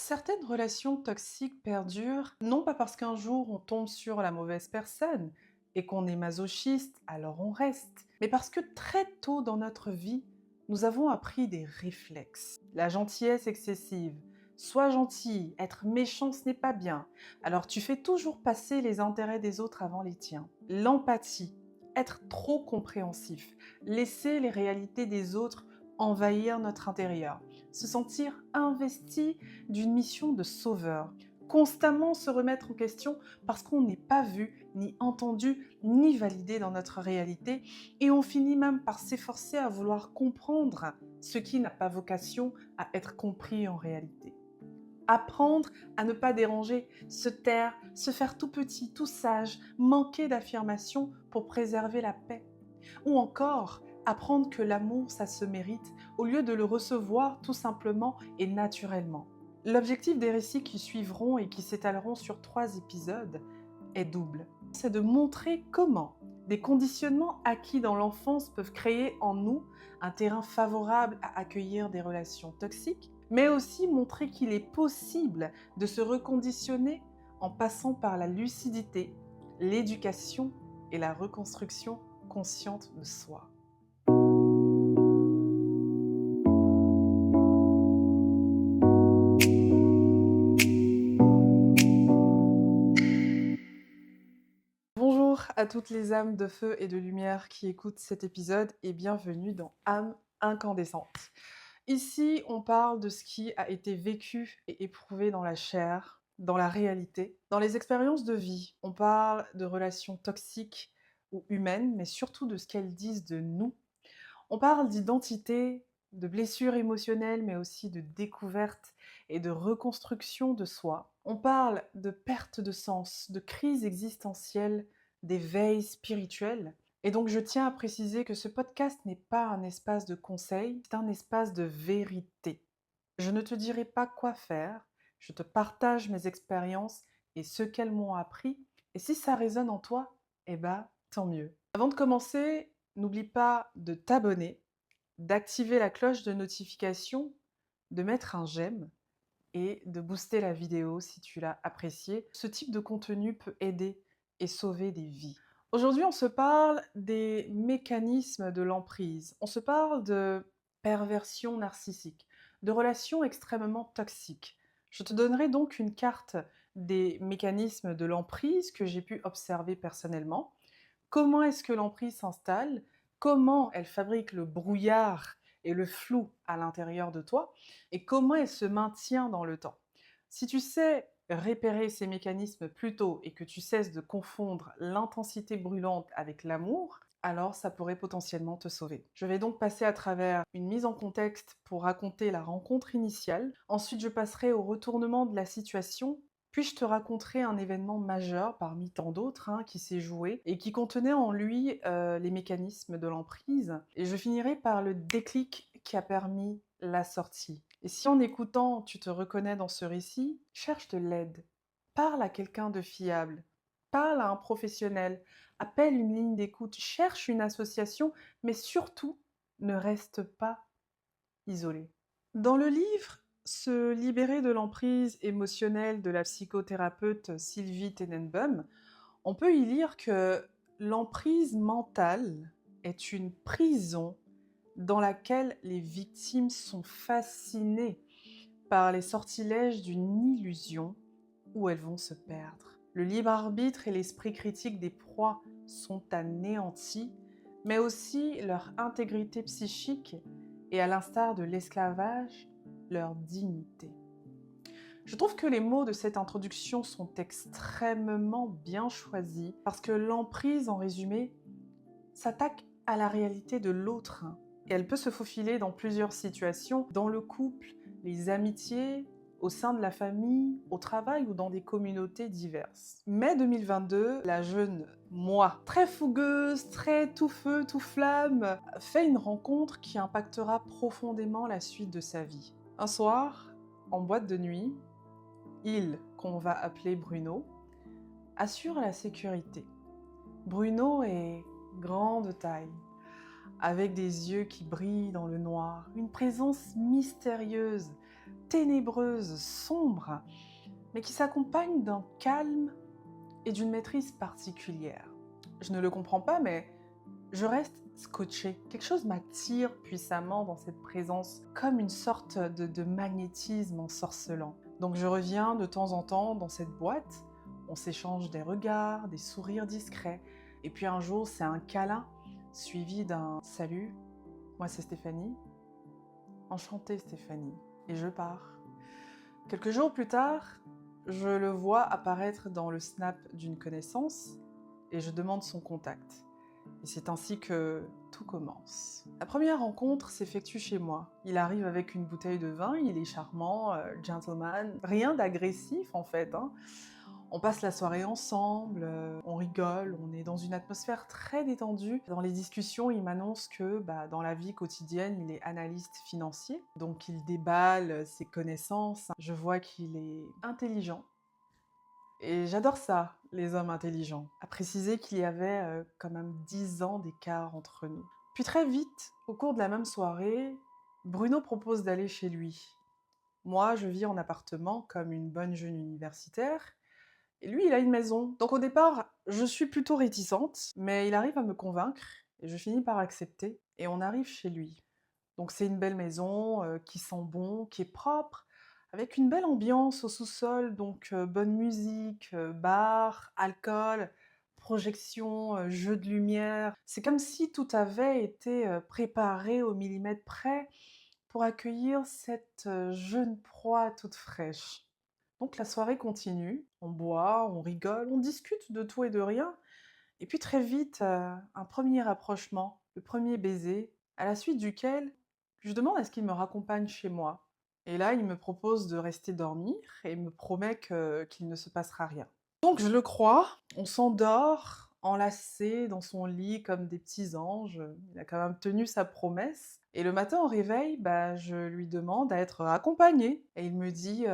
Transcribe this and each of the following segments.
Certaines relations toxiques perdurent, non pas parce qu'un jour on tombe sur la mauvaise personne et qu'on est masochiste, alors on reste, mais parce que très tôt dans notre vie, nous avons appris des réflexes. La gentillesse excessive. Sois gentil, être méchant ce n'est pas bien. Alors tu fais toujours passer les intérêts des autres avant les tiens. L'empathie. Être trop compréhensif. Laisser les réalités des autres envahir notre intérieur. Se sentir investi d'une mission de sauveur, constamment se remettre en question parce qu'on n'est pas vu, ni entendu, ni validé dans notre réalité, et on finit même par s'efforcer à vouloir comprendre ce qui n'a pas vocation à être compris en réalité. Apprendre à ne pas déranger, se taire, se faire tout petit, tout sage, manquer d'affirmation pour préserver la paix. Ou encore, apprendre que l'amour, ça se mérite, au lieu de le recevoir tout simplement et naturellement. L'objectif des récits qui suivront et qui s'étaleront sur 3 épisodes est double. C'est de montrer comment des conditionnements acquis dans l'enfance peuvent créer en nous un terrain favorable à accueillir des relations toxiques, mais aussi montrer qu'il est possible de se reconditionner en passant par la lucidité, l'éducation et la reconstruction consciente de soi. Bonjour à toutes les âmes de feu et de lumière qui écoutent cet épisode et bienvenue dans âme incandescente. Ici, on parle de ce qui a été vécu et éprouvé dans la chair, dans la réalité, dans les expériences de vie. On parle de relations toxiques ou humaines, mais surtout de ce qu'elles disent de nous. On parle d'identité, de blessures émotionnelles, mais aussi de découverte et de reconstruction de soi. On parle de perte de sens, de crise existentielle, d'éveil spirituel. Et donc je tiens à préciser que ce podcast n'est pas un espace de conseil, c'est un espace de vérité. Je ne te dirai pas quoi faire, je te partage mes expériences et ce qu'elles m'ont appris. Et si ça résonne en toi, eh ben, tant mieux. Avant de commencer, n'oublie pas de t'abonner, d'activer la cloche de notification, de mettre un j'aime et de booster la vidéo si tu l'as appréciée. Ce type de contenu peut aider et sauver des vies. Aujourd'hui, on se parle des mécanismes de l'emprise. On se parle de perversion narcissique, de relations extrêmement toxiques. Je te donnerai donc une carte des mécanismes de l'emprise que j'ai pu observer personnellement. Comment est-ce que l'emprise s'installe? Comment elle fabrique le brouillard et le flou à l'intérieur de toi? Et comment elle se maintient dans le temps? Si tu sais repérer ces mécanismes plus tôt et que tu cesses de confondre l'intensité brûlante avec l'amour, alors ça pourrait potentiellement te sauver. Je vais donc passer à travers une mise en contexte pour raconter la rencontre initiale. Ensuite, je passerai au retournement de la situation, puis je te raconterai un événement majeur parmi tant d'autres qui s'est joué et qui contenait en lui les mécanismes de l'emprise. Et je finirai par le déclic qui a permis la sortie. Et si en écoutant, tu te reconnais dans ce récit, cherche de l'aide. Parle à quelqu'un de fiable. Parle à un professionnel. Appelle une ligne d'écoute. Cherche une association, mais surtout, ne reste pas isolé. Dans le livre Se libérer de l'emprise émotionnelle de la psychothérapeute Sylvie Tenenbaum, on peut y lire que l'emprise mentale est une prison dans laquelle les victimes sont fascinées par les sortilèges d'une illusion où elles vont se perdre. Le libre arbitre et l'esprit critique des proies sont anéantis, mais aussi leur intégrité psychique et, à l'instar de l'esclavage, leur dignité. Je trouve que les mots de cette introduction sont extrêmement bien choisis parce que l'emprise, en résumé, s'attaque à la réalité de l'autre. Et elle peut se faufiler dans plusieurs situations, dans le couple, les amitiés, au sein de la famille, au travail ou dans des communautés diverses. Mai 2022, la jeune moi, très fougueuse, très tout feu, tout flamme, fait une rencontre qui impactera profondément la suite de sa vie. Un soir, en boîte de nuit, il, qu'on va appeler Bruno, assure la sécurité. Bruno est grand de taille, avec des yeux qui brillent dans le noir, une présence mystérieuse, ténébreuse, sombre, mais qui s'accompagne d'un calme et d'une maîtrise particulière. Je ne le comprends pas, mais je reste scotchée. Quelque chose m'attire puissamment dans cette présence, comme une sorte de magnétisme ensorcelant. Donc je reviens de temps en temps dans cette boîte, on s'échange des regards, des sourires discrets, et puis un jour c'est un câlin suivi d'un «Salut, moi c'est Stéphanie, enchantée Stéphanie», et je pars. Quelques jours plus tard, je le vois apparaître dans le snap d'une connaissance et je demande son contact. Et c'est ainsi que tout commence. La première rencontre s'effectue chez moi. Il arrive avec une bouteille de vin, il est charmant, gentleman, rien d'agressif en fait, hein. On passe la soirée ensemble, on rigole, on est dans une atmosphère très détendue. Dans les discussions, il m'annonce que dans la vie quotidienne, il est analyste financier, donc il déballe ses connaissances. Je vois qu'il est intelligent. Et j'adore ça, les hommes intelligents. À préciser qu'il y avait quand même 10 ans d'écart entre nous. Puis très vite, au cours de la même soirée, Bruno propose d'aller chez lui. Moi, je vis en appartement comme une bonne jeune universitaire, et lui, il a une maison. Donc au départ, je suis plutôt réticente, mais il arrive à me convaincre, et je finis par accepter, et on arrive chez lui. Donc c'est une belle maison qui sent bon, qui est propre, avec une belle ambiance au sous-sol, donc bonne musique, bar, alcool, projection, jeu de lumière. C'est comme si tout avait été préparé au millimètre près pour accueillir cette jeune proie toute fraîche. Donc la soirée continue, on boit, on rigole, on discute de tout et de rien, et puis très vite, un premier rapprochement, le premier baiser, à la suite duquel je demande à ce qu'il me raccompagne chez moi. Et là, il me propose de rester dormir et me promet qu'il ne se passera rien. Donc je le crois, on s'endort, enlacés dans son lit comme des petits anges. Il a quand même tenu sa promesse. Et le matin au réveil, je lui demande à être accompagnée. Et il me dit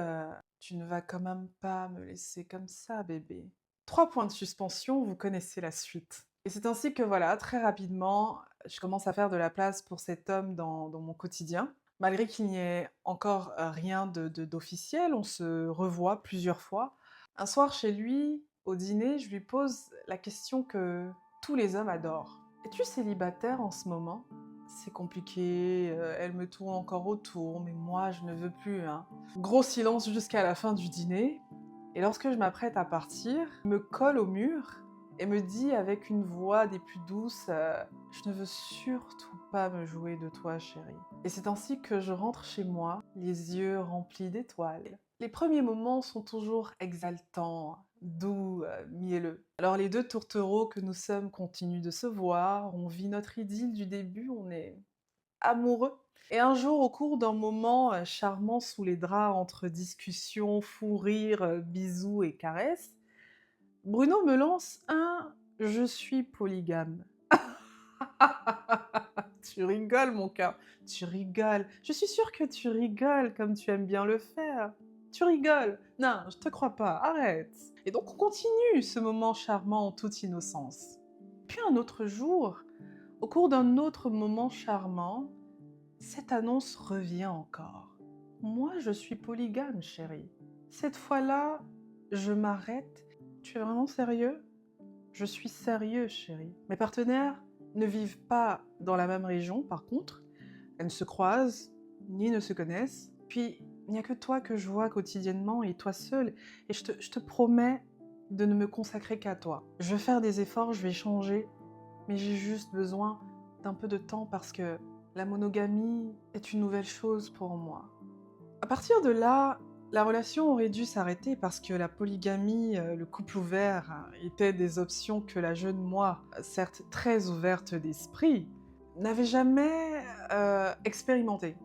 tu ne vas quand même pas me laisser comme ça, bébé. 3 points de suspension, vous connaissez la suite. Et c'est ainsi que voilà, très rapidement, je commence à faire de la place pour cet homme dans mon quotidien. Malgré qu'il n'y ait encore rien d'officiel, on se revoit plusieurs fois. Un soir chez lui, au dîner, je lui pose la question que tous les hommes adorent. Es-tu célibataire en ce moment? C'est compliqué, elle me tourne encore autour, mais moi je ne veux plus, hein. Gros silence jusqu'à la fin du dîner. Et lorsque je m'apprête à partir, il me colle au mur et me dit avec une voix des plus douces je ne veux surtout pas me jouer de toi, chérie. Et c'est ainsi que je rentre chez moi, les yeux remplis d'étoiles. Les premiers moments sont toujours exaltants, doux, mielleux. Alors les deux tourtereaux que nous sommes continuent de se voir, on vit notre idylle du début, on est amoureux. Et un jour, au cours d'un moment charmant sous les draps entre discussions, fous rires, bisous et caresses, Bruno me lance un «Je suis polygame». Tu rigoles, mon cœur, tu rigoles. Je suis sûre que tu rigoles comme tu aimes bien le faire. Tu rigoles. Non, je te crois pas, arrête. Et donc on continue ce moment charmant en toute innocence. Puis un autre jour, au cours d'un autre moment charmant, cette annonce revient encore. Moi, je suis polygame, chérie. Cette fois-là, je m'arrête. Tu es vraiment sérieux? Je suis sérieux, chérie. Mes partenaires ne vivent pas dans la même région, par contre. Elles ne se croisent, ni ne se connaissent. Puis, il n'y a que toi que je vois quotidiennement, et toi seule. Et je te promets de ne me consacrer qu'à toi. Je vais faire des efforts, je vais changer, mais j'ai juste besoin d'un peu de temps parce que la monogamie est une nouvelle chose pour moi. À partir de là, la relation aurait dû s'arrêter parce que la polygamie, le couple ouvert, étaient des options que la jeune moi, certes très ouverte d'esprit, n'avait jamais expérimentées.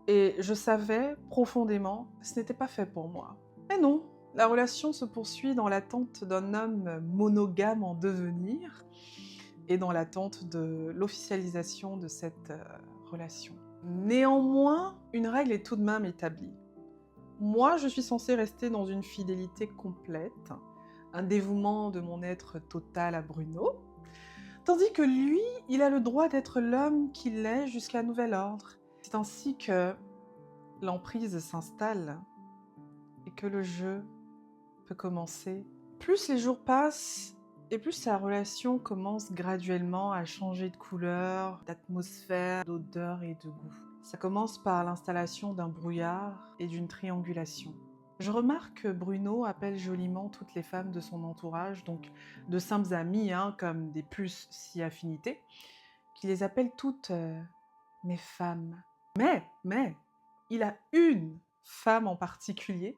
Et je savais profondément que ce n'était pas fait pour moi. Mais non, la relation se poursuit dans l'attente d'un homme monogame en devenir et dans l'attente de l'officialisation de cette relation. Néanmoins, une règle est tout de même établie. Moi, je suis censée rester dans une fidélité complète, un dévouement de mon être total à Bruno, tandis que lui, il a le droit d'être l'homme qu'il est jusqu'à nouvel ordre. C'est ainsi que l'emprise s'installe et que le jeu peut commencer, plus les jours passent et plus la relation commence graduellement à changer de couleur, d'atmosphère, d'odeur et de goût. Ça commence par l'installation d'un brouillard et d'une triangulation. Je remarque que Bruno appelle joliment toutes les femmes de son entourage, donc de simples amies, comme des plus si affinités, qui les appelle toutes mes femmes. Mais, il a une femme en particulier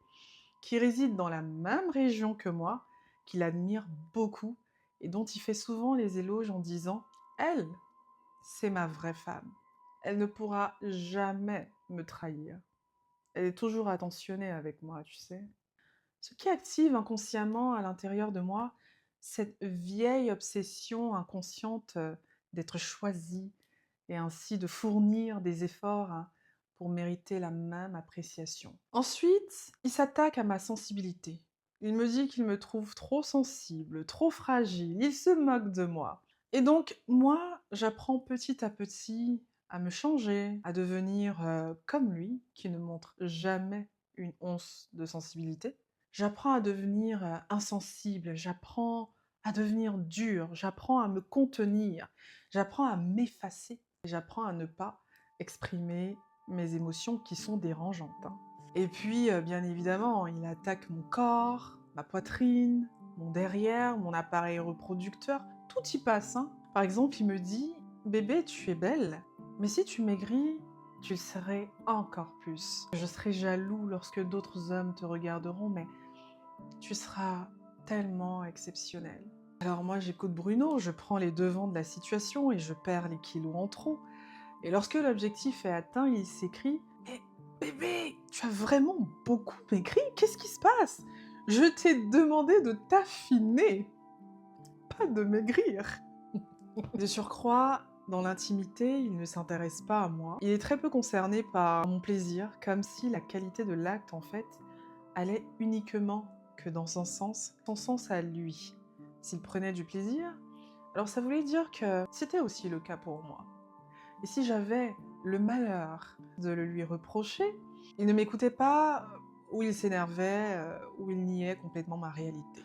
qui réside dans la même région que moi, qu'il admire beaucoup et dont il fait souvent les éloges en disant « Elle, c'est ma vraie femme. Elle ne pourra jamais me trahir. Elle est toujours attentionnée avec moi, tu sais. » Ce qui active inconsciemment à l'intérieur de moi cette vieille obsession inconsciente d'être choisie et ainsi de fournir des efforts pour mériter la même appréciation. Ensuite, il s'attaque à ma sensibilité. Il me dit qu'il me trouve trop sensible, trop fragile, il se moque de moi. Et donc, moi, j'apprends petit à petit à me changer, à devenir comme lui, qui ne montre jamais une once de sensibilité. J'apprends à devenir insensible, j'apprends à devenir dure, j'apprends à me contenir, j'apprends à m'effacer, j'apprends à ne pas exprimer mes émotions qui sont dérangeantes. Et puis, bien évidemment, il attaque mon corps, ma poitrine, mon derrière, mon appareil reproducteur, tout y passe. Par exemple, il me dit « Bébé, tu es belle, mais si tu maigris, tu le serais encore plus. Je serai jaloux lorsque d'autres hommes te regarderont, mais tu seras tellement exceptionnel. » Alors moi, j'écoute Bruno, je prends les devants de la situation et je perds les kilos en trop. Et lorsque l'objectif est atteint, il s'écrie « Mais bébé, tu as vraiment beaucoup maigri? Qu'est-ce qui se passe? Je t'ai demandé de t'affiner, pas de maigrir. » De surcroît, dans l'intimité, il ne s'intéresse pas à moi. Il est très peu concerné par mon plaisir, comme si la qualité de l'acte, en fait, allait uniquement que dans son sens à lui. S'il prenait du plaisir, alors ça voulait dire que c'était aussi le cas pour moi. Et si j'avais le malheur de le lui reprocher, il ne m'écoutait pas, ou il s'énervait, ou il niait complètement ma réalité.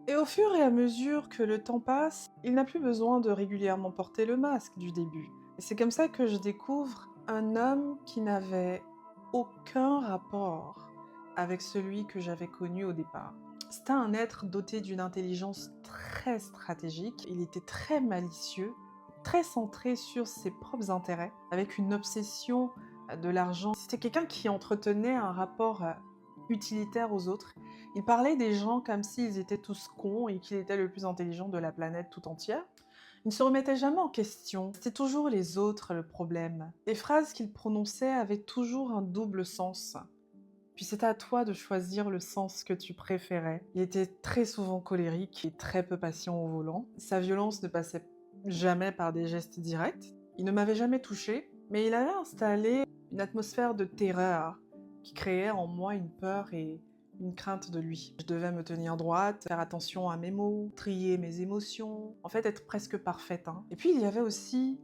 Et au fur et à mesure que le temps passe, il n'a plus besoin de régulièrement porter le masque du début. Et c'est comme ça que je découvre un homme qui n'avait aucun rapport avec celui que j'avais connu au départ. C'était un être doté d'une intelligence très stratégique, il était très malicieux, très centré sur ses propres intérêts, avec une obsession de l'argent. C'était quelqu'un qui entretenait un rapport utilitaire aux autres. Il parlait des gens comme s'ils étaient tous cons et qu'il était le plus intelligent de la planète tout entière. Il ne se remettait jamais en question, c'était toujours les autres le problème. Les phrases qu'il prononçait avaient toujours un double sens. Puis c'était à toi de choisir le sens que tu préférais. Il était très souvent colérique et très peu patient au volant. Sa violence ne passait jamais par des gestes directs. Il ne m'avait jamais touchée, mais il avait installé une atmosphère de terreur qui créait en moi une peur et une crainte de lui. Je devais me tenir droite, faire attention à mes mots, trier mes émotions, en fait être presque parfaite. Et puis il y avait aussi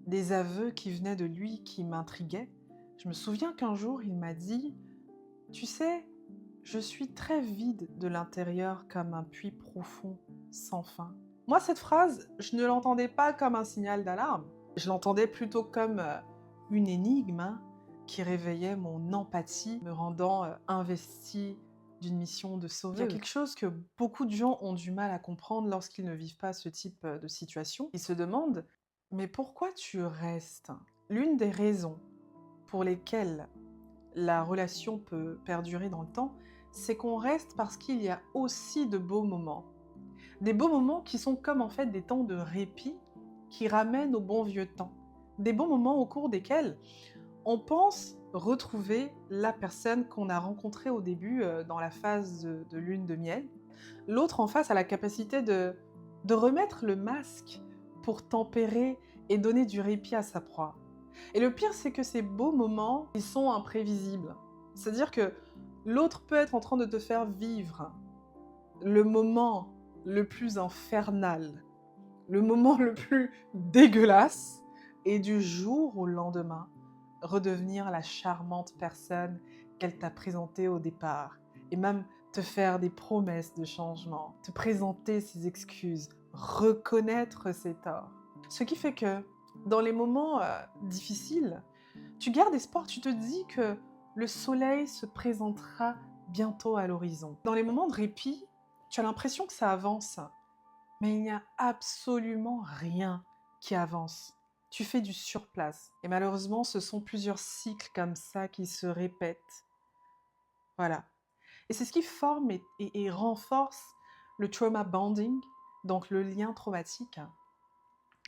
des aveux qui venaient de lui qui m'intriguaient. Je me souviens qu'un jour il m'a dit « Tu sais, je suis très vide de l'intérieur comme un puits profond, sans fin. » Moi cette phrase, je ne l'entendais pas comme un signal d'alarme. Je l'entendais plutôt comme une énigme qui réveillait mon empathie, me rendant investie d'une mission de sauveuse. Il y a quelque chose que beaucoup de gens ont du mal à comprendre lorsqu'ils ne vivent pas ce type de situation. Ils se demandent « Mais pourquoi tu restes ?» L'une des raisons pour lesquelles la relation peut perdurer dans le temps, c'est qu'on reste parce qu'il y a aussi de beaux moments. Des beaux moments qui sont comme en fait des temps de répit qui ramènent au bon vieux temps. Des beaux moments au cours desquels on pense retrouver la personne qu'on a rencontrée au début dans la phase de lune de miel. L'autre en face a la capacité de remettre le masque pour tempérer et donner du répit à sa proie. Et le pire, c'est que ces beaux moments, ils sont imprévisibles. C'est-à-dire que l'autre peut être en train de te faire vivre le moment le plus infernal, le moment le plus dégueulasse, et du jour au lendemain, redevenir la charmante personne qu'elle t'a présentée au départ, et même te faire des promesses de changement, te présenter ses excuses, reconnaître ses torts. Ce qui fait que dans les moments difficiles, tu gardes espoir, tu te dis que le soleil se présentera bientôt à l'horizon. Dans les moments de répit, tu as l'impression que ça avance, mais il n'y a absolument rien qui avance. Tu fais du surplace. Et malheureusement, ce sont plusieurs cycles comme ça qui se répètent. Voilà. Et c'est ce qui forme et renforce le trauma bonding, donc le lien traumatique,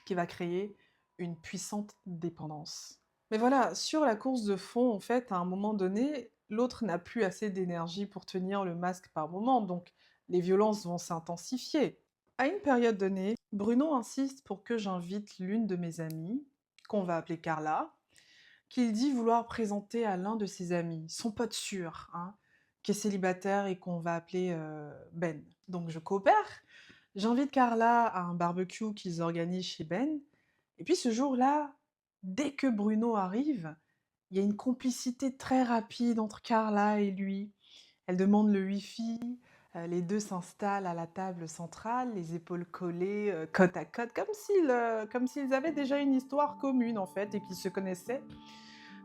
qui va créer une puissante dépendance. Mais voilà, sur la course de fond, en fait, à un moment donné, l'autre n'a plus assez d'énergie pour tenir le masque par moment, donc les violences vont s'intensifier. À une période donnée, Bruno insiste pour que j'invite l'une de mes amies, qu'on va appeler Carla, qu'il dit vouloir présenter à l'un de ses amis, son pote sûr, hein, qui est célibataire et qu'on va appeler Ben. Donc je coopère, j'invite Carla à un barbecue qu'ils organisent chez Ben, et puis ce jour-là, dès que Bruno arrive, il y a une complicité très rapide entre Carla et lui. Elle demande le wifi, les deux s'installent à la table centrale, les épaules collées, côte à côte, comme s'ils avaient déjà une histoire commune en fait et qu'ils se connaissaient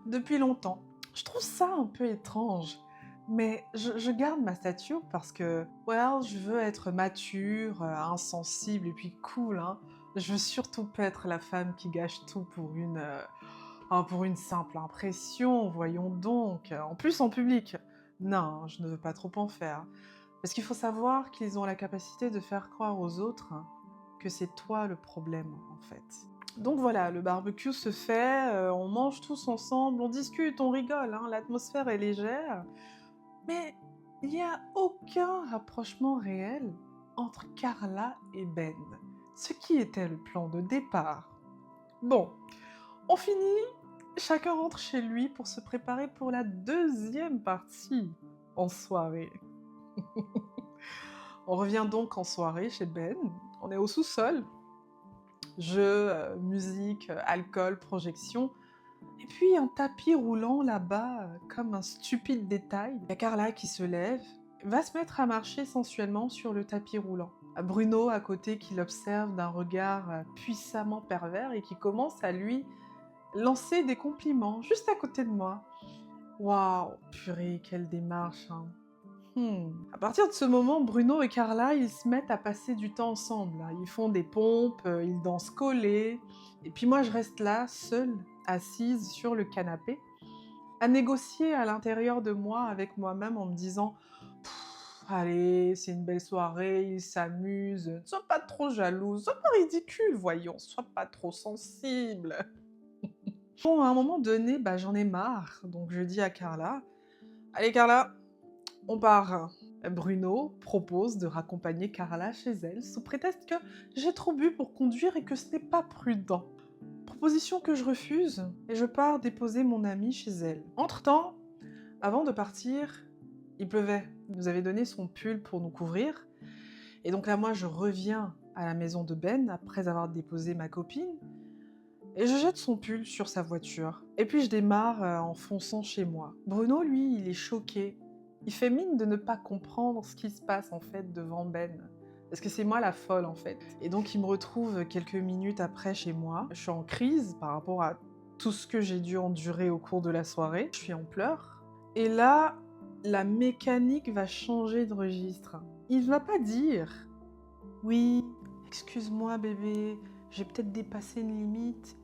depuis longtemps. Je trouve ça un peu étrange, mais je garde ma stature parce que, well, je veux être mature, insensible et puis cool, hein. Je veux surtout pas être la femme qui gâche tout pour une simple impression, voyons donc. En plus en public. Non, je ne veux pas trop en faire. Parce qu'il faut savoir qu'ils ont la capacité de faire croire aux autres que c'est toi le problème, en fait. Donc voilà, le barbecue se fait, on mange tous ensemble, on discute, on rigole, hein, l'atmosphère est légère, mais il n'y a aucun rapprochement réel entre Carla et Ben, ce qui était le plan de départ. Bon, on finit, chacun rentre chez lui pour se préparer pour la deuxième partie en soirée. On revient donc en soirée chez Ben, on est au sous-sol, jeux, musique, alcool, projection, et puis un tapis roulant là-bas, comme un stupide détail. Il y a Carla qui se lève, va se mettre à marcher sensuellement sur le tapis roulant. Bruno à côté qui l'observe d'un regard puissamment pervers et qui commence à lui lancer des compliments juste à côté de moi. Waouh, purée, quelle démarche, hein. À partir de ce moment, Bruno et Carla, ils se mettent à passer du temps ensemble, hein. Ils font des pompes, ils dansent collés. Et puis moi, je reste là, seule, assise sur le canapé, à négocier à l'intérieur de moi avec moi-même en me disant allez, c'est une belle soirée, ils s'amusent, ne sois pas trop jalouse, sois pas ridicule, voyons, sois pas trop sensible. Bon, à un moment donné, bah, j'en ai marre, donc je dis à Carla, allez Carla, on part. Bruno propose de raccompagner Carla chez elle sous prétexte que j'ai trop bu pour conduire et que ce n'est pas prudent. Proposition que je refuse et je pars déposer mon amie chez elle. Entre-temps, avant de partir, il pleuvait. Il nous avait donné son pull pour nous couvrir. Et donc là, moi, je reviens à la maison de Ben après avoir déposé ma copine et je jette son pull sur sa voiture. Et puis je démarre en fonçant chez moi. Bruno, lui, il est choqué. Il fait mine de ne pas comprendre ce qui se passe en fait devant Ben. Parce que c'est moi la folle en fait. Et donc il me retrouve quelques minutes après chez moi. Je suis en crise par rapport à tout ce que j'ai dû endurer au cours de la soirée. Je suis en pleurs. Et là, la mécanique va changer de registre. Il ne va pas dire oui, excuse-moi bébé, j'ai peut-être dépassé une limite.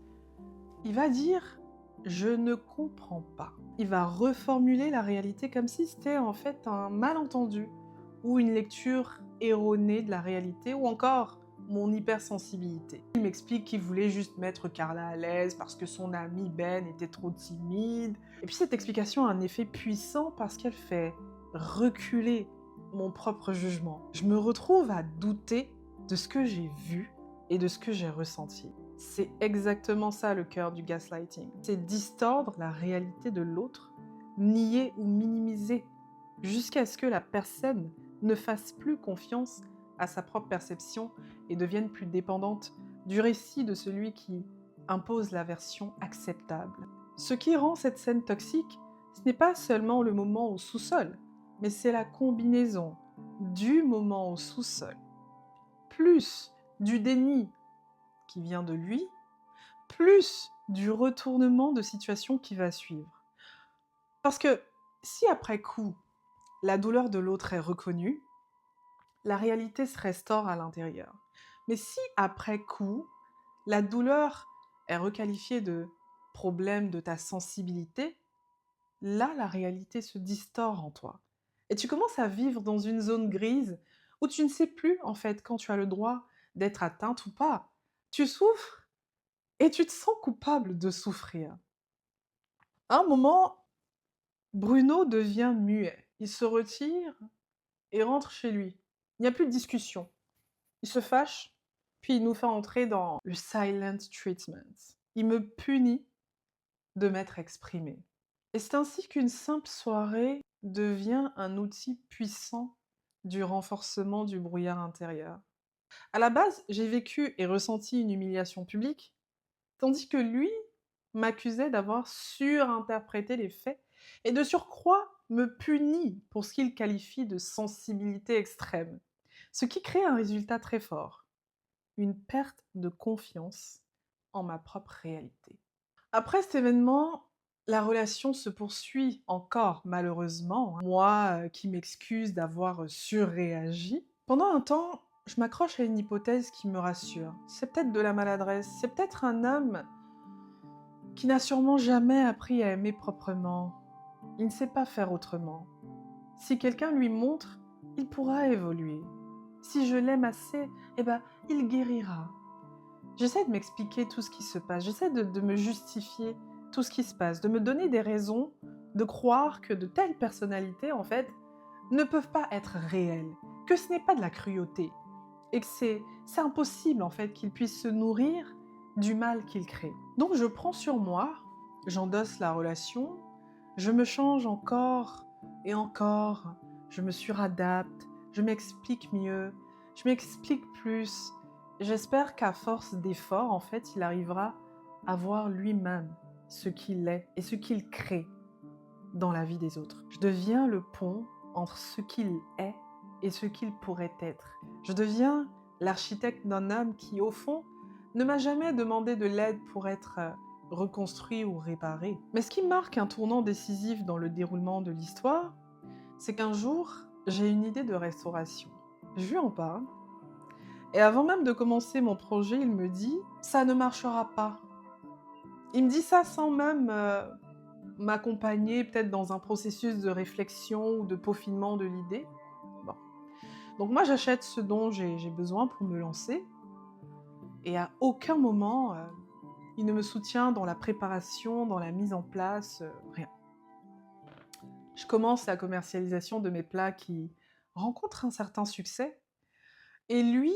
Il va dire je ne comprends pas. Il va reformuler la réalité comme si c'était en fait un malentendu ou une lecture erronée de la réalité ou encore mon hypersensibilité. Il m'explique qu'il voulait juste mettre Carla à l'aise parce que son ami Ben était trop timide. Et puis cette explication a un effet puissant parce qu'elle fait reculer mon propre jugement. Je me retrouve à douter de ce que j'ai vu et de ce que j'ai ressenti. C'est exactement ça le cœur du gaslighting. C'est distordre la réalité de l'autre, nier ou minimiser, jusqu'à ce que la personne ne fasse plus confiance à sa propre perception et devienne plus dépendante du récit de celui qui impose la version acceptable. Ce qui rend cette scène toxique, ce n'est pas seulement le moment au sous-sol, mais c'est la combinaison du moment au sous-sol, plus du déni qui vient de lui, plus du retournement de situation qui va suivre. Parce que si après coup, la douleur de l'autre est reconnue, la réalité se restaure à l'intérieur. Mais si après coup, la douleur est requalifiée de problème de ta sensibilité, là, la réalité se distord en toi. Et tu commences à vivre dans une zone grise où tu ne sais plus, en fait, quand tu as le droit d'être atteinte ou pas. Tu souffres et tu te sens coupable de souffrir. À un moment, Bruno devient muet. Il se retire et rentre chez lui. Il n'y a plus de discussion. Il se fâche, puis il nous fait entrer dans le silent treatment. Il me punit de m'être exprimé. Et c'est ainsi qu'une simple soirée devient un outil puissant du renforcement du brouillard intérieur. À la base, j'ai vécu et ressenti une humiliation publique, tandis que lui m'accusait d'avoir surinterprété les faits et de surcroît me punit pour ce qu'il qualifie de sensibilité extrême, ce qui crée un résultat très fort, une perte de confiance en ma propre réalité. Après cet événement, la relation se poursuit encore, malheureusement. Moi qui m'excuse d'avoir surréagi. Pendant un temps, je m'accroche à une hypothèse qui me rassure. C'est peut-être de la maladresse, c'est peut-être un homme qui n'a sûrement jamais appris à aimer proprement. Il ne sait pas faire autrement. Si quelqu'un lui montre, il pourra évoluer. Si je l'aime assez, eh ben, il guérira. J'essaie de m'expliquer tout ce qui se passe, j'essaie de me justifier tout ce qui se passe, de me donner des raisons de croire que de telles personnalités, en fait, ne peuvent pas être réelles, que ce n'est pas de la cruauté, et que c'est impossible, en fait, qu'ils puissent se nourrir du mal qu'ils créent. Donc je prends sur moi, j'endosse la relation, je me change encore et encore, je me suradapte, je m'explique mieux, je m'explique plus. J'espère qu'à force d'efforts, en fait, il arrivera à voir lui-même ce qu'il est et ce qu'il crée dans la vie des autres. Je deviens le pont entre ce qu'il est et ce qu'il pourrait être. Je deviens l'architecte d'un homme qui, au fond, ne m'a jamais demandé de l'aide pour être reconstruit ou réparé. Mais ce qui marque un tournant décisif dans le déroulement de l'histoire, c'est qu'un jour, j'ai une idée de restauration. Je lui en parle, et avant même de commencer mon projet, il me dit « ça ne marchera pas ». Il me dit ça sans même m'accompagner peut-être dans un processus de réflexion ou de peaufinement de l'idée. Bon. Donc moi, j'achète ce dont j'ai besoin pour me lancer, et à aucun moment, il ne me soutient dans la préparation, dans la mise en place, rien. Je commence la commercialisation de mes plats qui rencontrent un certain succès, et lui,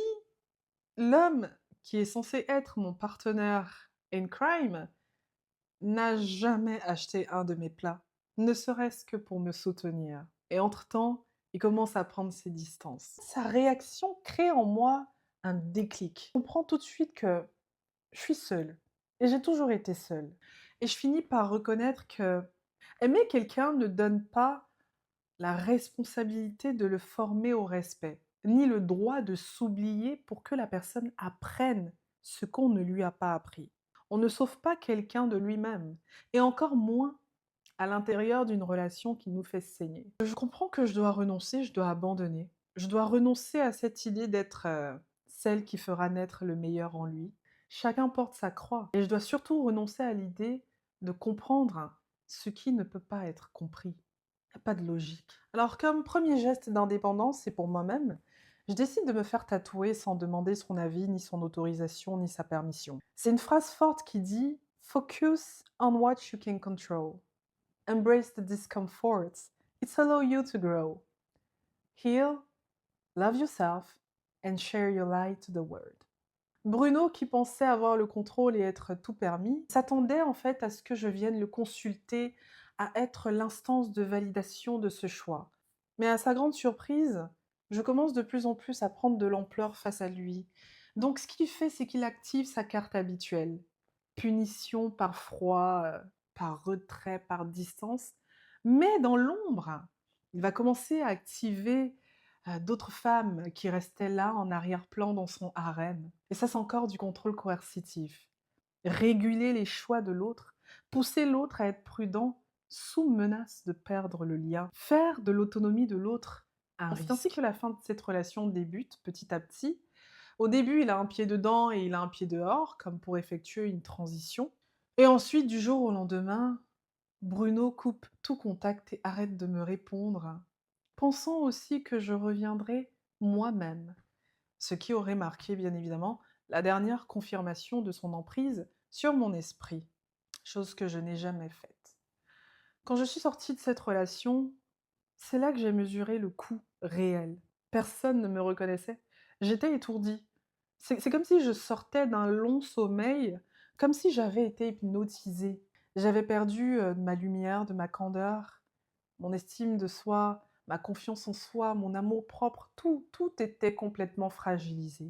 l'homme qui est censé être mon partenaire in crime, n'a jamais acheté un de mes plats, ne serait-ce que pour me soutenir. Et entre-temps, il commence à prendre ses distances. Sa réaction crée en moi un déclic. Je comprends tout de suite que je suis seule. Et j'ai toujours été seule. Et je finis par reconnaître que aimer quelqu'un ne donne pas la responsabilité de le former au respect, ni le droit de s'oublier pour que la personne apprenne ce qu'on ne lui a pas appris. On ne sauve pas quelqu'un de lui-même, et encore moins à l'intérieur d'une relation qui nous fait saigner. Je comprends que je dois renoncer, je dois abandonner. Je dois renoncer à cette idée d'être celle qui fera naître le meilleur en lui. Chacun porte sa croix. Et je dois surtout renoncer à l'idée de comprendre ce qui ne peut pas être compris. Il n'y a pas de logique. Alors comme premier geste d'indépendance, c'est pour moi-même, je décide de me faire tatouer sans demander son avis, ni son autorisation, ni sa permission. C'est une phrase forte qui dit « Focus on what you can control. Embrace the discomfort. It's allow you to grow. Heal, love yourself, and share your light to the world. » Bruno, qui pensait avoir le contrôle et être tout permis, s'attendait en fait à ce que je vienne le consulter, à être l'instance de validation de ce choix. Mais à sa grande surprise, je commence de plus en plus à prendre de l'ampleur face à lui. Donc ce qu'il fait, c'est qu'il active sa carte habituelle. Punition par froid, par retrait, par distance, mais dans l'ombre, il va commencer à activer d'autres femmes qui restaient là en arrière-plan dans son harem. Et ça, c'est encore du contrôle coercitif. Réguler les choix de l'autre, pousser l'autre à être prudent sous menace de perdre le lien, faire de l'autonomie de l'autre un risque. C'est ainsi que la fin de cette relation débute petit à petit. Au début, il a un pied dedans et il a un pied dehors, comme pour effectuer une transition. Et ensuite, du jour au lendemain, Bruno coupe tout contact et arrête de me répondre, pensant aussi que je reviendrai moi-même, ce qui aurait marqué bien évidemment la dernière confirmation de son emprise sur mon esprit, chose que je n'ai jamais faite. Quand je suis sortie de cette relation, c'est là que j'ai mesuré le coût réel. Personne ne me reconnaissait. J'étais étourdie. C'est comme si je sortais d'un long sommeil, comme si j'avais été hypnotisée. J'avais perdu de ma lumière, de ma candeur, mon estime de soi, ma confiance en soi, mon amour-propre, tout était complètement fragilisé.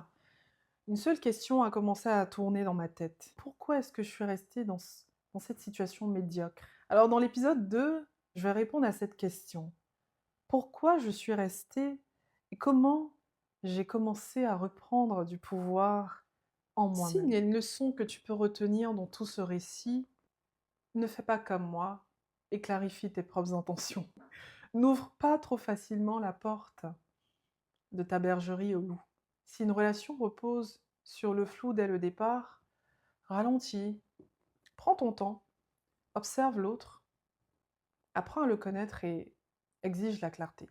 Une seule question a commencé à tourner dans ma tête. Pourquoi est-ce que je suis restée dans cette situation médiocre? Alors dans l'épisode 2, je vais répondre à cette question. Pourquoi je suis restée et comment j'ai commencé à reprendre du pouvoir en moi-même? S'il y a une leçon que tu peux retenir dans tout ce récit, ne fais pas comme moi et clarifie tes propres intentions. N'ouvre pas trop facilement la porte de ta bergerie au loup. Si une relation repose sur le flou dès le départ, ralentis, prends ton temps, observe l'autre, apprends à le connaître et exige la clarté.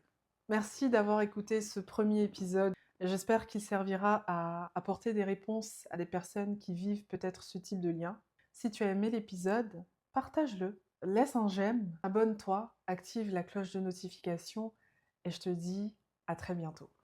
Merci d'avoir écouté ce premier épisode. J'espère qu'il servira à apporter des réponses à des personnes qui vivent peut-être ce type de lien. Si tu as aimé l'épisode, partage-le, laisse un j'aime, abonne-toi, active la cloche de notification et je te dis à très bientôt.